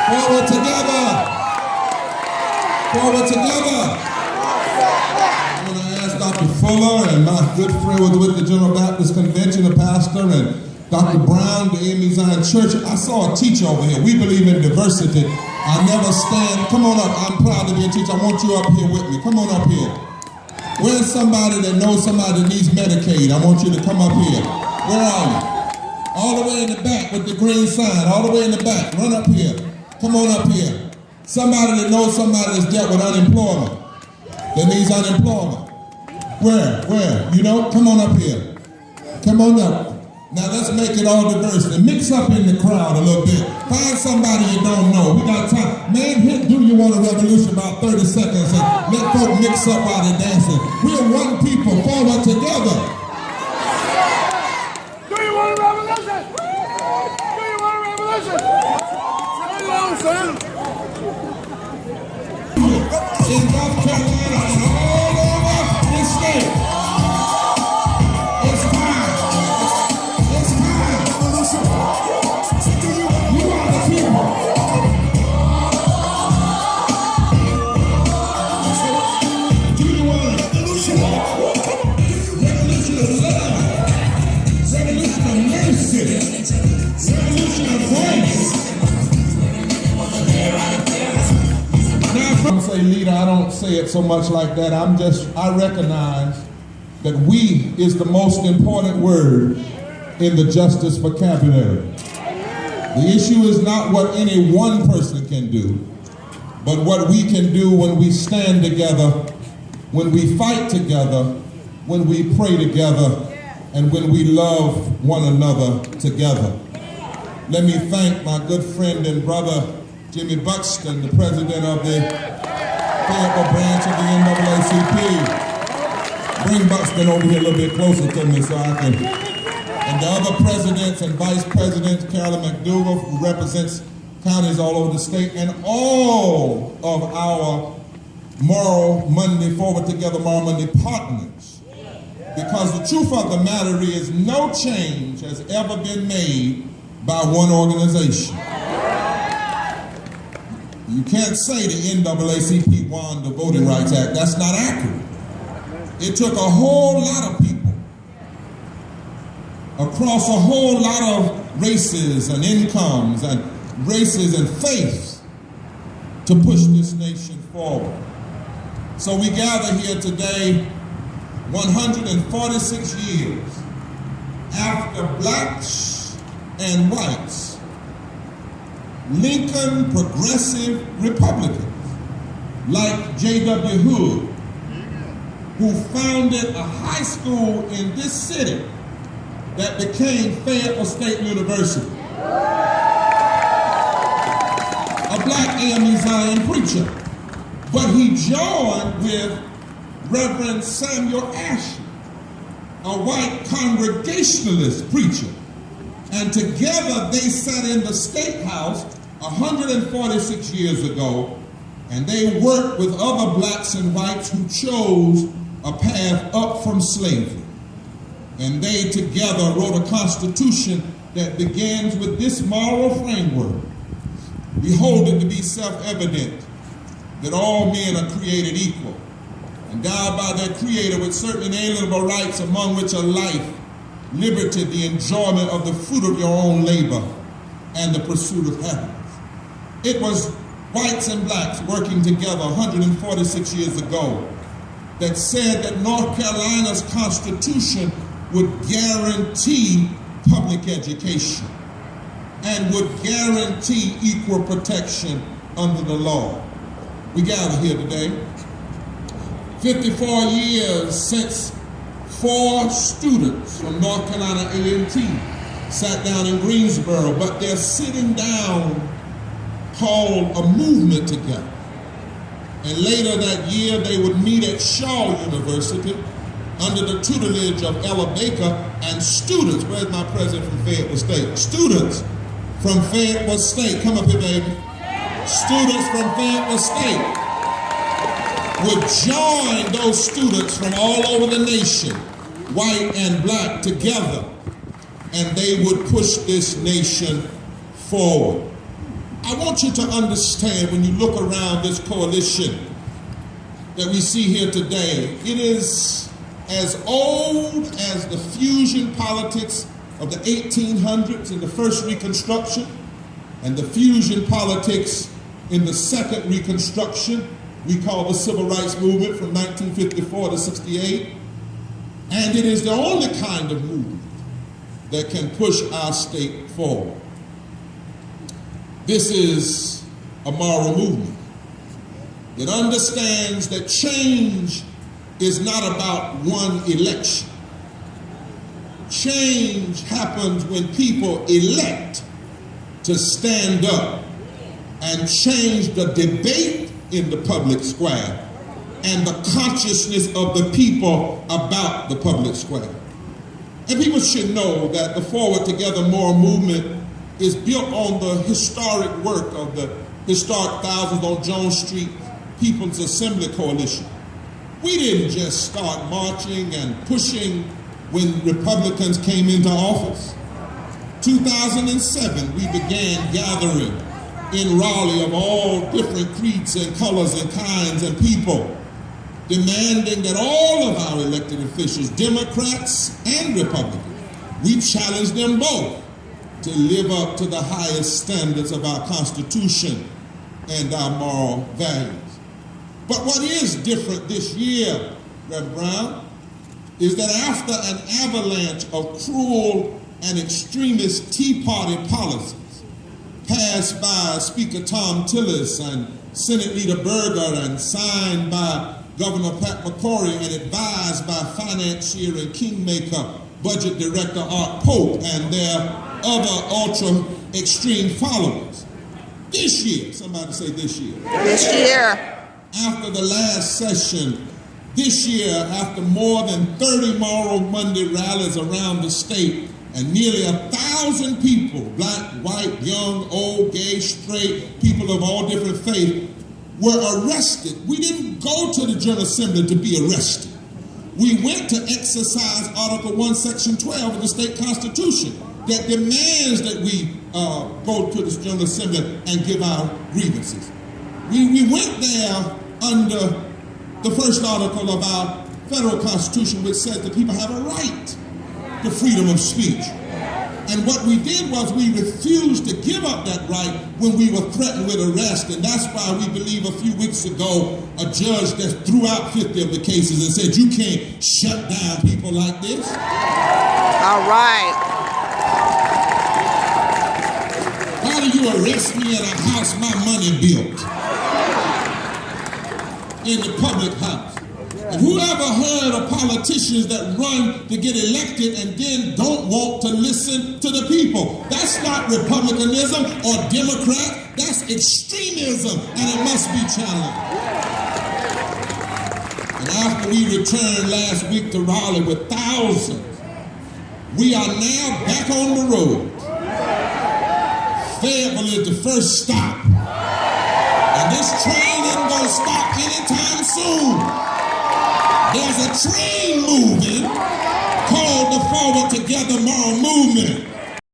Forward together. Forward together. I want to ask Dr. Fuller and my good friend was with the General Baptist Convention, the pastor, and Dr. Brown, the AME Zion Church. I saw a teacher over here. We believe in diversity. I never stand. Come on up. I'm proud to be a teacher. I want you up here with me. Come on up here. Where's somebody that knows somebody that needs Medicaid? I want you to come up here. Where are you? All the way in the back with the green sign. All the way in the back. Run up here. Come on up here. Somebody that knows somebody that's dealt with unemployment. That needs unemployment. Where? You know? Come on up here. Come on up. Now let's make it all diverse and mix up in the crowd a little bit. Find somebody you don't know. We got time. Man, do you want a revolution? About 30 seconds and let folk mix up while they're dancing. We're one people, forward together. Do you want a revolution? Do you want a revolution? Hello, son. In North Carolina and all over this state. Leader, I don't say it so much like that. I recognize that we is the most important word in the justice vocabulary. The issue is not what any one person can do, but what we can do when we stand together, when we fight together, when we pray together, and when we love one another together. Let me thank my good friend and brother, Jimmy Buxton, the president of the Fayetteville branch of the NAACP. Bring Buxton over here a little bit closer to me so I can. And the other presidents and vice presidents, Carolyn McDougall, who represents counties all over the state, and all of our Moral Monday, Forward Together Moral Monday partners. Because the truth of the matter is no change has ever been made by one organization. You can't say the NAACP won the Voting Rights Act. That's not accurate. It took a whole lot of people across a whole lot of races and incomes and races and faiths to push this nation forward. So we gather here today 146 years after blacks and whites, Lincoln progressive Republicans like J.W. Hood, who founded a high school in this city that became Fayetteville State University. A black AME Zion preacher. But he joined with Reverend Samuel Ashley, a white Congregationalist preacher. And together they sat in the State House 146 years ago, and they worked with other blacks and whites who chose a path up from slavery. And they together wrote a constitution that begins with this moral framework. We hold it to be self-evident that all men are created equal, endowed by their Creator with certain inalienable rights, among which are life, liberty, the enjoyment of the fruit of your own labor, and the pursuit of happiness. It was whites and blacks working together 146 years ago that said that North Carolina's Constitution would guarantee public education and would guarantee equal protection under the law. We gather here today, 54 years since 4 students from North Carolina A&T sat down in Greensboro, but they're sitting down called a movement together. And later that year, they would meet at Shaw University under the tutelage of Ella Baker and students. Where's my president from Fayetteville State? Students from Fayetteville State. Come up here, baby. Students from Fayetteville State would join those students from all over the nation, white and black, together, and they would push this nation forward. I want you to understand when you look around this coalition that we see here today, it is as old as the fusion politics of the 1800s in the first Reconstruction and the fusion politics in the second Reconstruction we call the Civil Rights Movement from 1954 to 68. And it is the only kind of movement that can push our state forward. This is a moral movement. It understands that change is not about one election. Change happens when people elect to stand up and change the debate in the public square and the consciousness of the people about the public square. And people should know that the Forward Together Moral Movement is built on the historic work of the historic Thousands on Jones Street People's Assembly Coalition. We didn't just start marching and pushing when Republicans came into office. 2007, we began gathering in Raleigh of all different creeds and colors and kinds and people, demanding that all of our elected officials, Democrats and Republicans, we challenge them both to live up to the highest standards of our Constitution and our moral values. But what is different this year, Reverend Brown, is that after an avalanche of cruel and extremist Tea Party policies passed by Speaker Tom Tillis and Senate Leader Berger and signed by Governor Pat McCrory and advised by financier and kingmaker Budget Director Art Pope and their other ultra-extreme followers. This year, somebody say this year. This year. After the last session, this year, after more than 30 Moral Monday rallies around the state and nearly 1,000 people, black, white, young, old, gay, straight, people of all different faiths, were arrested. We didn't go to the General Assembly to be arrested. We went to exercise Article 1, Section 12 of the state constitution that demands that we go to the General Assembly and give our grievances. We went there under the first article of our federal constitution, which says that people have a right to freedom of speech. And what we did was we refused to give up that right when we were threatened with arrest. And that's why we believe a few weeks ago, a judge that threw out 50 of the cases and said, you can't shut down people like this. All right. How do you arrest me in a house my money built? In the public house. And whoever heard of politicians that run to get elected and then don't want to listen to the people? That's not republicanism or Democrat. That's extremism, and it must be challenged. And after we returned last week to Raleigh with thousands, we are now back on the road. Fayetteville is the first stop. And this train isn't going to stop anytime soon. There's a train moving called the Forward Together Moral Movement.